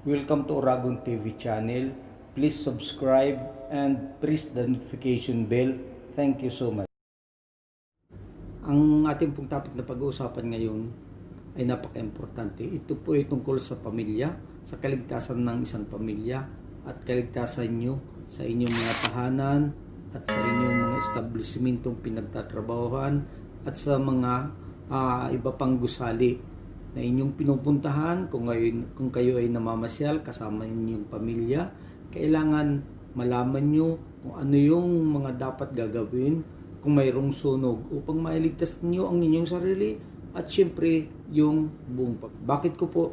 Welcome to Oragon TV channel. Please subscribe and press the notification bell. Thank you so much. Ang ating pong topic na pag-uusapan ngayon ay napaka-importante. Ito po ay tungkol sa pamilya, sa kaligtasan ng isang pamilya at kaligtasan nyo sa inyong mga tahanan at sa inyong mga establishmentong pinagtatrabahuhan at sa mga iba pang gusali na inyong pinupuntahan. Kung kayo ay namamasyal kasama inyong pamilya, kailangan malaman nyo kung ano yung mga dapat gagawin kung mayroong sunog upang mailigtas niyo ang inyong sarili at syempre yung buong Bakit ko po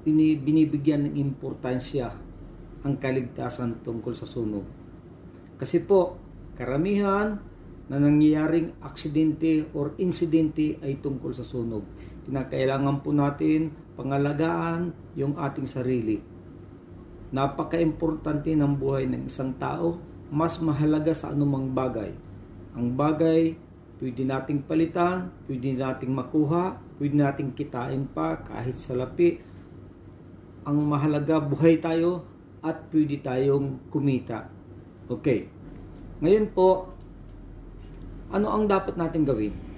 binibigyan ng importansya ang kaligtasan tungkol sa sunog? Kasi po, karamihan na nangyayaring aksidente or insidente ay tungkol sa sunog. Kinakailangan po natin pangalagaan yung ating sarili. Napaka-importante ng buhay ng isang tao, mas mahalaga sa anumang bagay. Ang bagay, pwede nating palitan, pwede nating makuha, pwede nating kitain pa kahit sa lapi. Ang mahalaga, buhay tayo at pwede tayong kumita. Okay. Ngayon po, ano ang dapat natin gawin?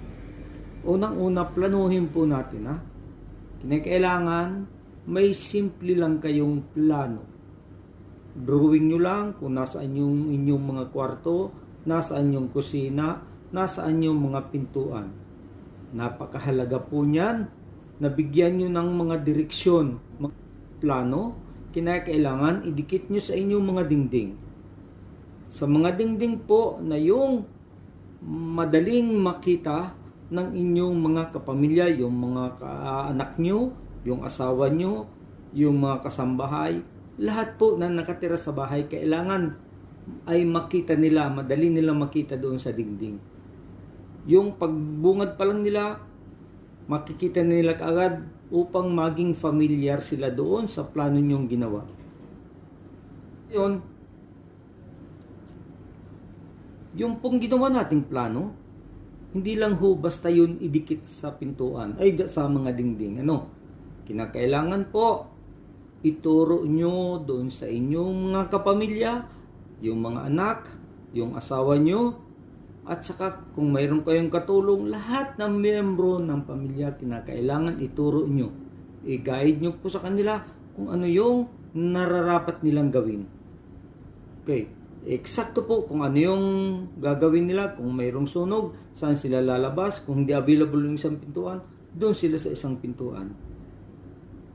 Unang-una, planuhin po natin. Kinakailangan may simple lang kayong plano. Drawing nyo lang kung nasaan yung inyong mga kwarto, nasaan yung kusina, nasaan yung mga pintuan. Napakahalaga po niyan na bigyan nyo ng mga direksyon, plano. Kinakailangan idikit nyo sa inyong mga dingding. Sa mga dingding po na yung madaling makita ng inyong mga kapamilya, yung mga anak nyo, yung asawa nyo, yung mga kasambahay, lahat po na nakatira sa bahay, kailangan ay makita nila, madali nila makita doon sa dingding. Yung pagbungad pa lang nila, makikita nila kaagad upang maging familiar sila doon sa plano nyong ginawa. Yun, yung pong ginawa nating plano, hindi lang ho basta yun idikit sa pintuan, ay sa mga dingding. Kinakailangan po ituro nyo doon sa inyong mga kapamilya, yung mga anak, yung asawa nyo, at saka kung mayroon kayong katulong, lahat ng miyembro ng pamilya, kinakailangan ituro nyo. I-guide nyo po sa kanila kung ano yung nararapat nilang gawin. Okay. Eksakto po kung ano yung gagawin nila, kung mayroong sunog, saan sila lalabas, kung hindi available yung isang pintuan, doon sila sa isang pintuan.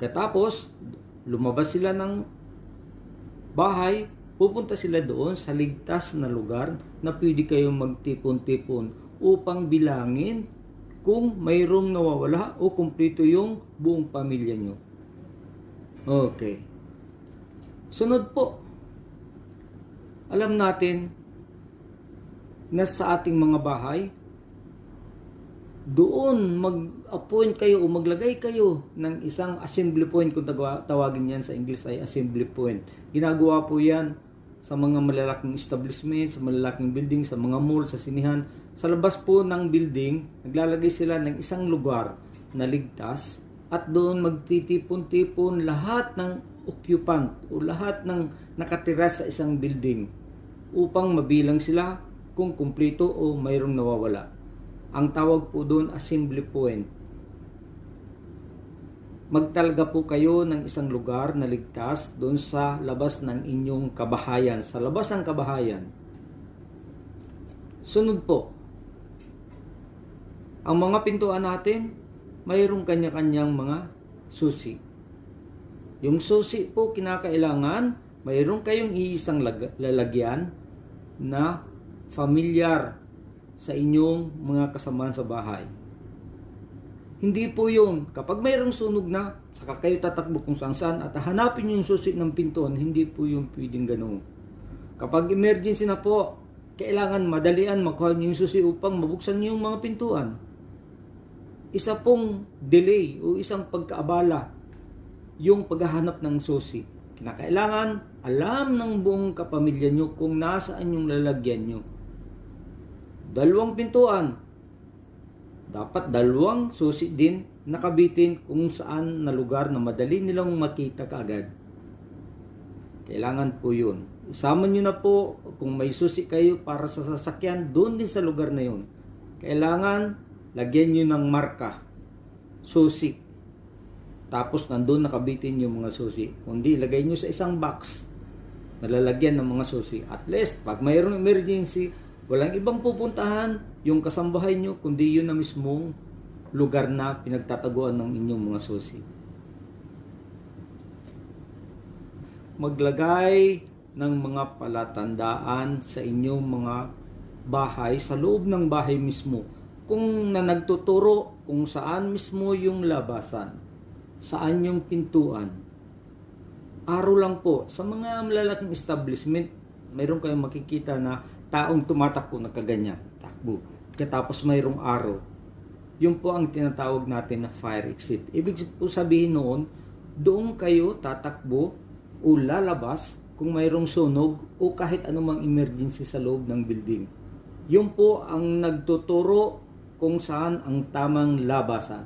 Katapos, lumabas sila ng bahay, pupunta sila doon sa ligtas na lugar na pwede kayong magtipon-tipon upang bilangin kung mayroong nawawala o kumpleto yung buong pamilya nyo. Okay. Sunod po, alam natin na sa ating mga bahay, doon mag-appoint kayo o maglagay kayo ng isang assembly point, kung tawagin yan sa English ay assembly point. Ginagawa po yan sa mga malalaking establishment, sa malalaking building, sa mga mall, sa sinihan. Sa labas po ng building, naglalagay sila ng isang lugar na ligtas at doon magtitipon-tipon lahat ng occupant o lahat ng nakatira sa isang building upang mabilang sila kung kumpleto o mayroong nawawala. Ang tawag po doon assembly point. Magtalaga po kayo ng isang lugar na ligtas doon sa labas ng inyong kabahayan, sa labas ng kabahayan. Sunod po, ang mga pintuan natin, mayroong kanya-kanyang mga susi. Yung susi po kinakailangan, mayroong kayong iisang lalagyan na familiar sa inyong mga kasamaan sa bahay. Hindi po yun, kapag mayroong sunog na, saka kayo tatakbo kung saan at hanapin yung susi ng pintuan, hindi po yung pwedeng ganoon. Kapag emergency na po, kailangan madalian makuha niyo yung susi upang mabuksan niyo yung mga pintuan. Isa pong delay o isang pagkaabala yung paghahanap ng susi. Kinakailangan alam ng buong kapamilya nyo kung nasaan yung lalagyan nyo. 2 pintuan. Dapat 2 susi din nakabitin kung saan na lugar na madali nilang makita kaagad. Kailangan po yun. Isama nyo na po, kung may susi kayo para sa sasakyan, doon din sa lugar na yun. Kailangan, lagyan nyo ng marka, susi. Tapos, nandun nakabitin yung mga susi. Kundi, lagay nyo sa isang box, nalalagyan ng mga susi. At least, pag mayroong emergency, walang ibang pupuntahan yung kasambahay nyo, kundi yun na mismong lugar na pinagtataguan ng inyong mga susi. Maglagay ng mga palatandaan sa inyong mga bahay, sa loob ng bahay mismo, kung na nagtuturo kung saan mismo yung labasan, saan yung pintuan. Araw lang po, sa mga malalaking establishment, mayroon kayong makikita na taong tumatakbo na kaganyan, takbo. Katapos mayroong araw. Yun po ang tinatawag natin na fire exit. Ibig po sabihin noon, doon kayo tatakbo o lalabas kung mayroong sunog o kahit anumang emergency sa loob ng building. Yun po ang nagtuturo kung saan ang tamang labasan.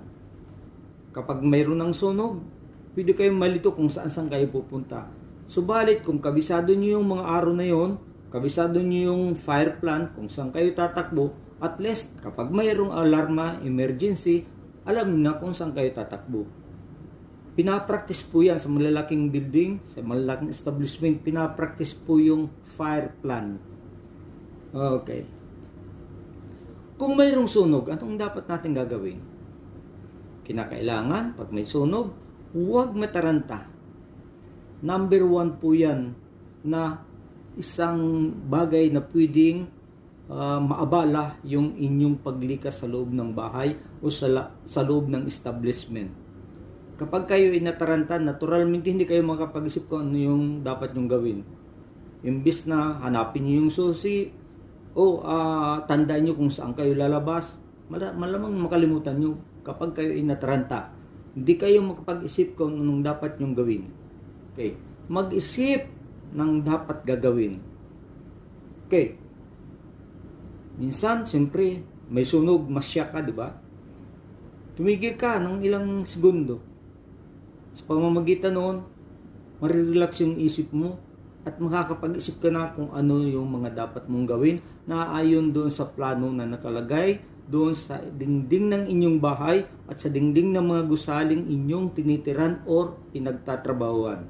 Kapag mayroon ng sunog, pwede kayong malito kung saan kayo pupunta. Subalit kung kabisado nyo yung mga araw na yon, kabisado nyo yung fire plan kung saan kayo tatakbo, at least kapag mayroong alarma, emergency, alam nyo na kung saan kayo tatakbo. Pinapractice po yan sa malalaking building, sa malalaking establishment, pinapractice po yung fire plan. Okay. Kung mayroong sunog, anong dapat natin gagawin? Kinakailangan, pag may sunog, huwag mataranta. Number 1 po yan na isang bagay na pwedeng maabala yung inyong paglikas sa loob ng bahay o sa loob ng establishment. Kapag kayo ay nataranta, naturalmente hindi kayo makapag-isip kung ano yung dapat nyong gawin. Imbis na hanapin nyo yung susi o tandaan nyo kung saan kayo lalabas, malamang makalimutan nyo kapag kayo ay nataranta. Hindi kayo makapag-isip kung anong dapat nyong gawin. Okay. Mag-isip ng dapat gagawin. Okay. Minsan, siyempre, may sunog, masya ka, di ba? Tumigil ka ng ilang segundo. Sa pamamagitan noon, marirelax yung isip mo at makakapag-isip ka na kung ano yung mga dapat mong gawin na ayon doon sa plano na nakalagay doon sa dingding ng inyong bahay at sa dingding ng mga gusaling inyong tinitiran or pinagtatrabahuan.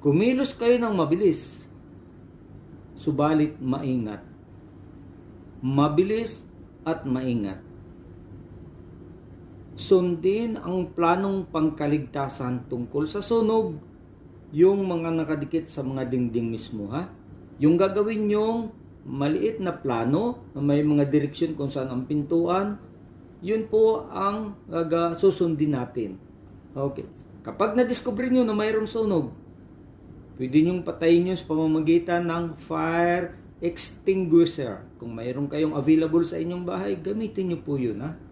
Kumilos kayo ng mabilis, subalit maingat. Mabilis at maingat. Sundin ang planong pangkaligtasan tungkol sa sunog, yung mga nakadikit sa mga dingding mismo, ha? Yung gagawin nyong maliit na plano na may mga direksyon kung saan ang pintuan, yun po ang susundin natin. Okay. Kapag na-discover nyo na mayroong sunog, pwede nyong patayin nyo sa pamamagitan ng fire extinguisher. Kung mayroong kayong available sa inyong bahay, gamitin nyo po yun, ha?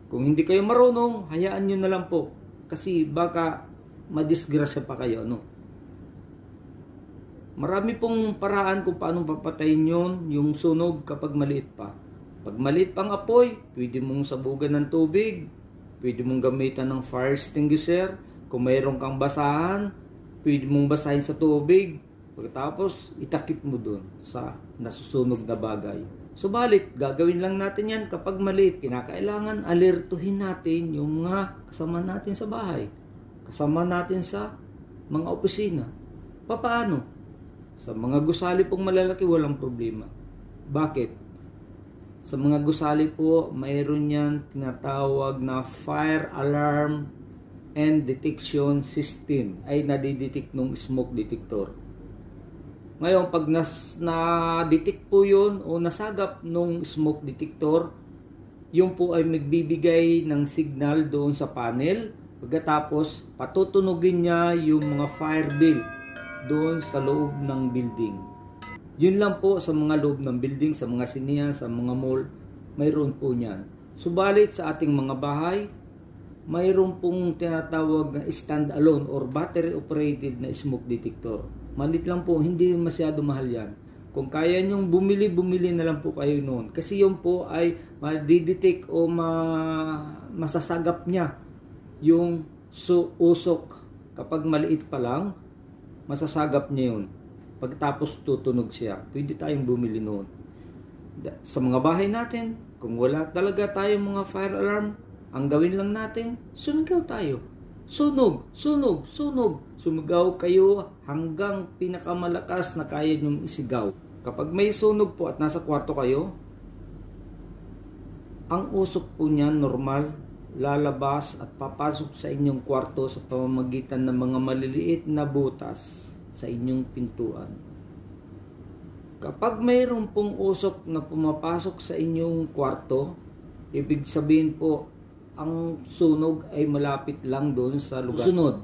Kung hindi kayo marunong, hayaan nyo na lang po. Kasi baka madisgrasya pa kayo, no? Marami pong paraan kung paano papatayin yun, yung sunog kapag maliit pa. Pag maliit pang apoy, pwede mong sabugan ng tubig, pwede mong gamitan ng fire extinguisher. Kung mayroon kang basahan, pwede mong basahin sa tubig. Pagkatapos, itakip mo dun sa nasusunog na bagay. Subalit, gagawin lang natin yan kapag maliit. Kinakailangan alertuhin natin yung mga kasama natin sa bahay. Kasama natin sa mga opisina. Paano? Sa mga gusali pong malalaki, walang problema. Bakit? Sa mga gusali po, mayroon yan tinatawag na fire alarm and detection system. Ay nadidetect ng smoke detector. Ngayon, pag na-detect po yun o nasagap nung smoke detector, yun po ay magbibigay ng signal doon sa panel. Pagkatapos, patutunugin niya yung mga fire bell doon sa loob ng building. Yun lang po sa mga loob ng building, sa mga sinihan, sa mga mall, mayroon po niyan. Subalit sa ating mga bahay, mayroon pong tinatawag na stand-alone or battery-operated na smoke detector. Malit lang po, hindi masyado mahal yan. Kung kaya nyong bumili na lang po kayo noon. Kasi yun po ay madidetect o masasagap niya yung usok Kapag maliit pa lang, masasagap niya yun. Pagtapos tutunog siya, pwede tayong bumili noon. Sa mga bahay natin, kung wala talaga tayong mga fire alarm, ang gawin lang natin, sumigaw tayo. Sunog, sunog, sunog. Sumigaw kayo hanggang pinakamalakas na kaya nyong isigaw. Kapag may sunog po at nasa kwarto kayo, ang usok po niyan normal, lalabas at papasok sa inyong kwarto sa pamamagitan ng mga maliliit na butas sa inyong pintuan. Kapag mayroon pong usok na pumapasok sa inyong kwarto, ibig sabihin po, ang sunog ay malapit lang doon sa lugar. Sunod,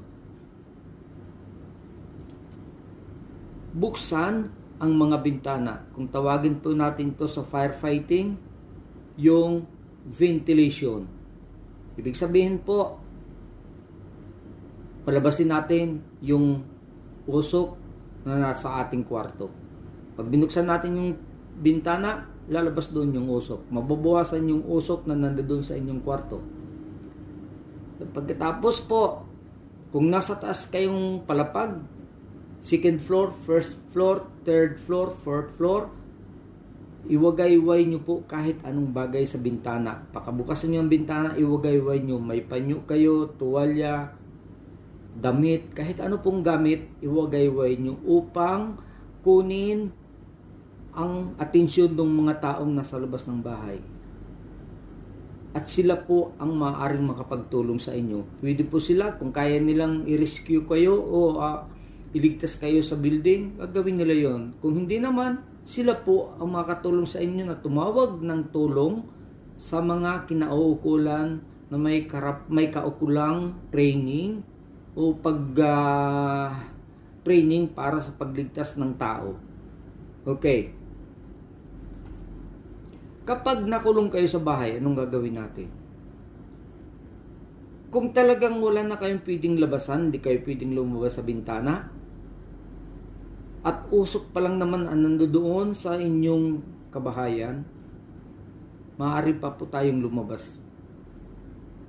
buksan ang mga bintana. Kung tawagin po natin to sa firefighting, yung ventilation. Ibig sabihin po, palabasin natin yung usok na nasa ating kwarto. Pag binuksan natin yung bintana, lalabas doon yung usok. Mababawasan yung usok na nandoon sa inyong kwarto. Pagkatapos po, kung nasa taas kayong palapag, second floor, first floor, third floor, fourth floor, iwagayway nyo po kahit anong bagay sa bintana. Pakabukasan nyo ang bintana, iwagayway nyo. May panyo kayo, tuwalya, damit, kahit ano pong gamit, iwagayway nyo upang kunin ang atensyon ng mga taong nasa labas ng bahay. At sila po ang maaaring makapagtulong sa inyo. Pwede po sila, kung kaya nilang i-rescue kayo o iligtas kayo sa building, gagawin nila yon. Kung hindi naman, sila po ang makatulong sa inyo na tumawag ng tulong sa mga kinauukulan na may kaukulang training o training para sa pagligtas ng tao. Okay. Kapag nakulong kayo sa bahay, anong gagawin natin? Kung talagang wala na kayong pwedeng labasan, hindi kayo pwedeng lumabas sa bintana, at usok pa lang naman ang nandoon sa inyong kabahayan, maaari pa po tayong lumabas.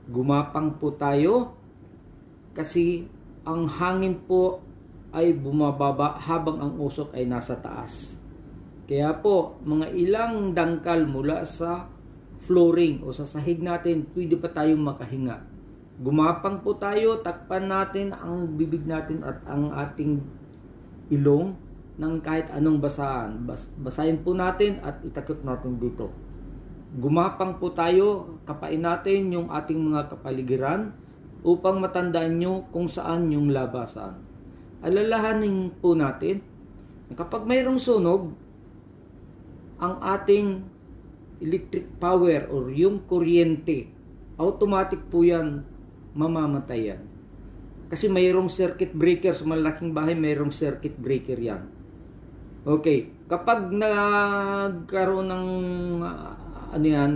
Gumapang po tayo kasi ang hangin po ay bumababa habang ang usok ay nasa taas. Kaya po, mga ilang dangkal mula sa flooring o sa sahig natin, pwede pa tayong makahinga. Gumapang po tayo, takpan natin ang bibig natin at ang ating ilong ng kahit anong basahan. Basahin po natin at itakip natin dito. Gumapang po tayo, kapain natin yung ating mga kapaligiran upang matandaan nyo kung saan yung labasan. Alalahanin po natin na kapag mayroong sunog, ang ating electric power or yung kuryente, automatic po yan mamamatayan. Kasi mayroong circuit breaker sa malaking bahay, mayroong circuit breaker yan. Okay, kapag nagkaroon ng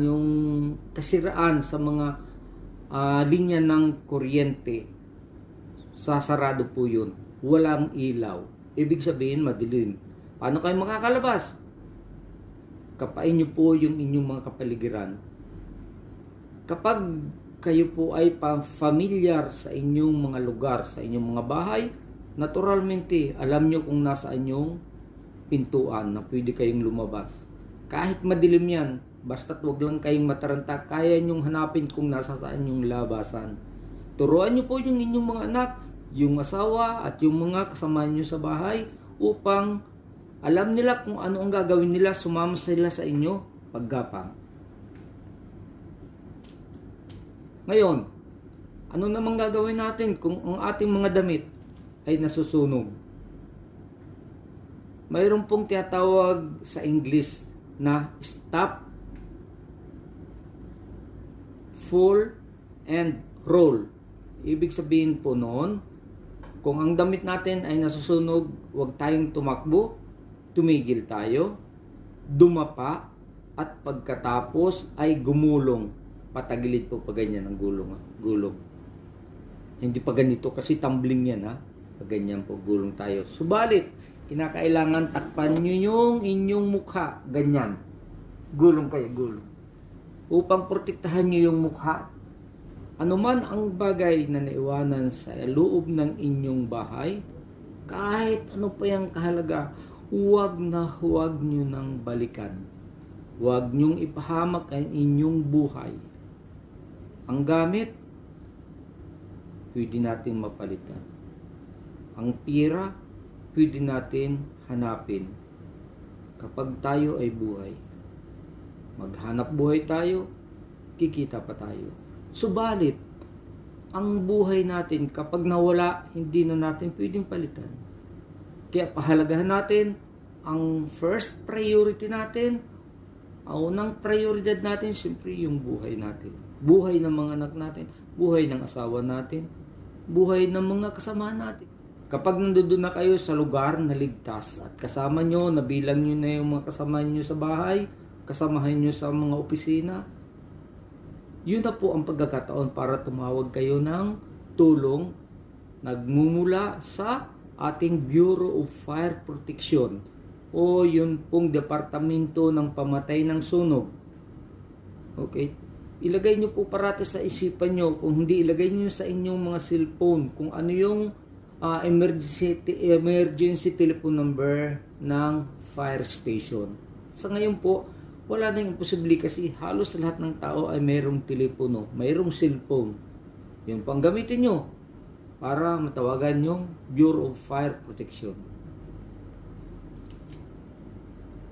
yung kasiraan sa mga linya ng kuryente, sasarado po yun. Walang ilaw. Ibig sabihin, madilim. Paano kayo makakalabas? Kapain nyo po yung inyong mga kapaligiran. Kapag kayo po ay familiar sa inyong mga lugar, sa inyong mga bahay, naturalmente, alam nyo kung nasaan yung pintuan na pwede kayong lumabas. Kahit madilim yan, basta't wag lang kayong mataranta, kaya nyong hanapin kung nasaan yung labasan. Turuan nyo po yung inyong mga anak, yung asawa at yung mga kasama nyo sa bahay upang alam nila kung ano ang gagawin nila, sumama sila sa inyo paggapang. Ngayon, ano namang gagawin natin kung ang ating mga damit ay nasusunog? Mayroon pong tinatawag sa English na stop, fall, and roll. Ibig sabihin po noon, kung ang damit natin ay nasusunog, huwag tayong tumakbo, tumigil tayo, dumapa, at pagkatapos ay gumulong. Patagilid po pa ganyan ang gulong. Hindi pa ganito kasi tumbling yan ha. Pag ganyan po gulong tayo. Subalit, kinakailangan takpan nyo yung inyong mukha. Ganyan. Gulong kayo, gulong. Upang protektahan nyo yung mukha Anuman ang bagay na naiwanan sa loob ng inyong bahay, kahit ano pa yung kahalaga, huwag na huwag nyo nang balikan. Huwag nyong ipahamak ang inyong buhay. Ang gamit, pwede natin mapalitan. Ang pira, pwede natin hanapin. Kapag tayo ay buhay, maghanap buhay tayo, kikita pa tayo. Subalit, ang buhay natin kapag nawala, hindi na natin pwedeng palitan. Kaya pahalagahan natin ang first priority natin, ang unang prioridad natin, siyempre yung buhay natin. Buhay ng mga anak natin, buhay ng asawa natin, buhay ng mga kasama natin. Kapag nandoon na kayo sa lugar na ligtas at kasama nyo, nabilang nyo na yung mga kasama nyo sa bahay, kasamahan nyo sa mga opisina, yun na po ang pagkakataon para tumawag kayo ng tulong nagmumula sa ating Bureau of Fire Protection o yun pong departamento ng pamatay ng sunog. Okay? Ilagay nyo po parati sa isipan nyo, kung hindi ilagay nyo sa inyong mga cellphone, kung ano yung emergency telephone number ng fire station. Sa ngayon po, wala na yung posible kasi halos lahat ng tao ay mayroong telepono, mayroong cellphone. Yun pang gamitin nyo para matawagan yung Bureau of Fire Protection.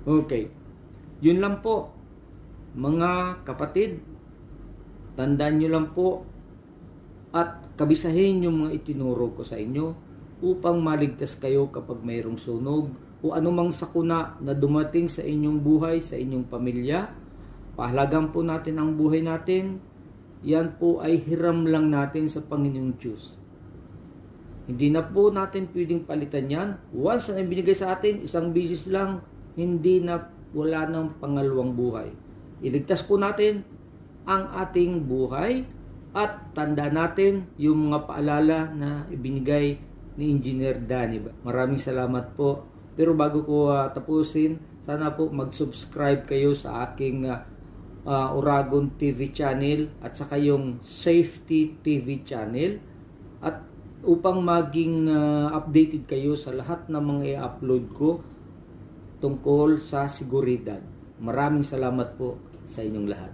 Okay. Yun lang po. Mga kapatid, tandaan nyo lang po at kabisahin yung mga itinuro ko sa inyo upang maligtas kayo kapag mayroong sunog o anumang sakuna na dumating sa inyong buhay, sa inyong pamilya. Pahalagan po natin ang buhay natin. Yan po ay hiram lang natin sa Panginoong Diyos. Hindi na po natin pwedeng palitan yan. Once na ibinigay sa atin, isang bisis lang, hindi na wala ng pangalawang buhay. Iligtas po natin ang ating buhay at tanda natin yung mga paalala na ibinigay ni Engineer Danny. Maraming salamat po. Pero bago ko tapusin, sana po mag-subscribe kayo sa aking Uragon TV channel at saka yung Safety TV channel at upang maging updated kayo sa lahat ng mga i-upload ko tungkol sa seguridad. Maraming salamat po sa inyong lahat.